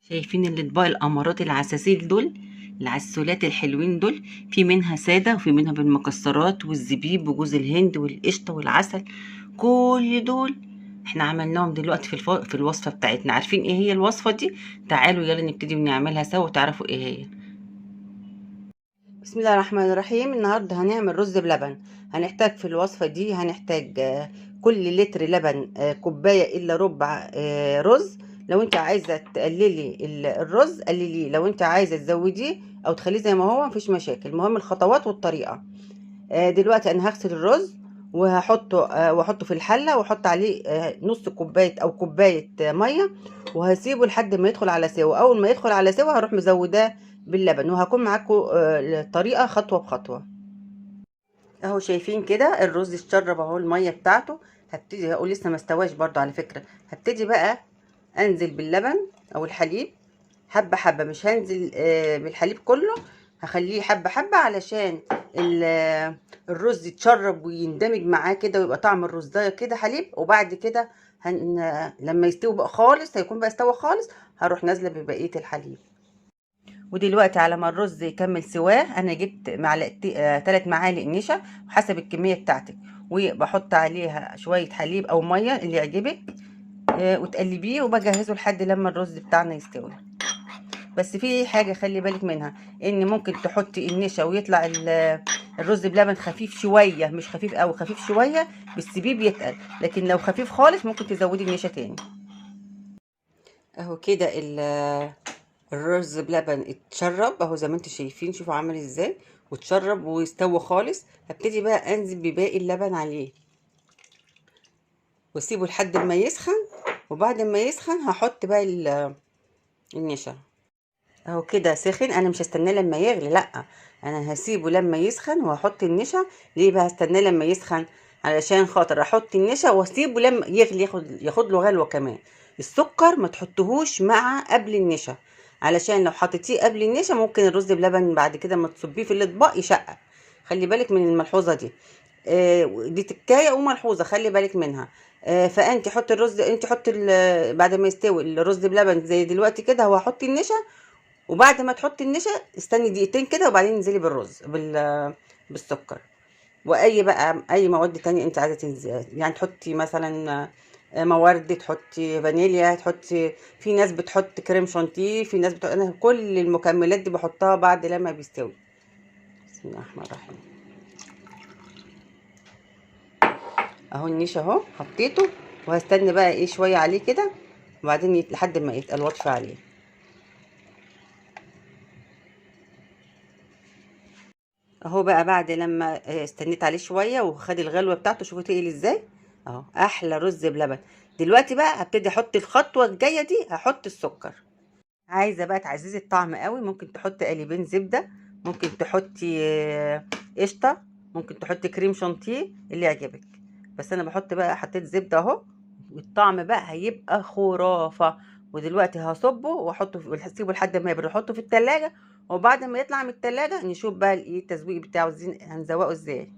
شايفين الاطباق الامارات العساسيل دول، العسولات الحلوين دول؟ في منها ساده وفي منها بالمكسرات والزبيب وجوز الهند والقشطه والعسل. كل دول احنا عملناهم دلوقتي في الوصفه بتاعتنا. عارفين ايه هي الوصفه دي؟ تعالوا يلا نبتدي ونعملها سوا وتعرفوا ايه هي. بسم الله الرحمن الرحيم. النهارده هنعمل رز بلبن. هنحتاج في الوصفه دي هنحتاج كل لتر لبن كوبايه الا ربع رز. لو انت عايزه تقللي الرز قلليه، لو انت عايزه تزوديه او تخليه زي ما هو مفيش مشاكل. المهم الخطوات والطريقه. دلوقتي انا هغسل الرز واحطه في الحله واحط عليه نص كوبايه او كوبايه ميه، وهسيبه لحد ما يدخل على سوا. اول ما يدخل على سوا هروح مزوداه باللبن، وهكون معاكم الطريقه خطوه بخطوه. اهو شايفين كده الرز اتشرب اهو الميه بتاعته. هبتدي هقول لسه ما استواش برضو على فكره. هبتدي بقى انزل باللبن او الحليب حبه حبه، مش هنزل بالحليب كله. هخليه حبه حبه علشان الرز يتشرب ويندمج معاه كده ويبقى طعم الرز ده كده حليب. وبعد كده لما يستوي بقى خالص، هيكون بقى استوى خالص، هروح نازله ببقيه الحليب. ودلوقتي على ما الرز يكمل سواه انا جبت معلقتين 3 معالق نشا وحسب الكميه بتاعتك، وبحط عليها شويه حليب او ميه اللي يعجبك وتقلبيه وبجهزه لحد لما الرز بتاعنا يستوي. بس في حاجه خلي بالك منها، ان ممكن تحطي النشا ويطلع الرز بلبن خفيف شويه، مش خفيف قوي، خفيف شويه بالسبيه بيتقل. لكن لو خفيف خالص ممكن تزودي النشا تاني. اهو كده الرز بلبن اتشرب اهو زي ما انتم شايفين، شوفوا عامل ازاي واتشرب واستوى خالص. هبتدي بقى انزل بباقي اللبن عليه واسيبه لحد ما يسخن، وبعد ما يسخن هحط بقى النشا. اهو كده سخن، انا مش هستناه لما يغلي، لا، انا هسيبه لما يسخن وهحط النشا. ليه بقى هستناه لما يسخن؟ علشان خاطر احط النشا واسيبه لما يغلي، ياخد له غلوه كمان. السكر ما تحطهوش مع قبل النشا، علشان لو حطيتيه قبل النشا ممكن الرز بلبن بعد كده ما تصبيه في الاطباق يشقق. خلي بالك من الملحوظه دي. دي تكايه وملحوظه خلي بالك منها. فانت حطي الرز، انت حطي بعد ما يستوي الرز بلبن زي دلوقتي كده هو هحطي النشا، وبعد ما تحطي النشا استني دقيقتين كده وبعدين انزلي بالرز بالسكر. واي بقى اي مواد تانية انت عايزه تنزلي، يعني تحطي مثلا موارد، تحطي فانيليا، تحطي، في ناس بتحط كريم شانتيه، في ناس بتحط، انا كل المكملات دي بحطها بعد لما بيستوي. بسم الله الرحمن الرحيم. اهو النشا اهو حطيته، وهستنى بقى ايه شويه عليه كده وبعدين لحد ما يتقل واطفي عليه. اهو بقى بعد لما استنيت عليه شويه وخد الغلوه بتاعته، شوفوا تقل ازاي. اهو احلى رز بلبن. دلوقتي بقى هبتدي احط الخطوه الجايه دي، هحط السكر. عايزه بقى تعززي الطعم قوي ممكن تحطي قليبين زبده، ممكن تحطي قشطه، ممكن تحطي كريم شانتيه اللي يعجبك. بس انا بحط بقى، حطيت زبده اهو، والطعم بقى هيبقى خرافه. ودلوقتي هصبه واحطه هسيبه لحد ما يبرد، احطه في التلاجة. وبعد ما يطلع من التلاجة نشوف بقى الايه التزويق بتاعه هنزوقه ازاي.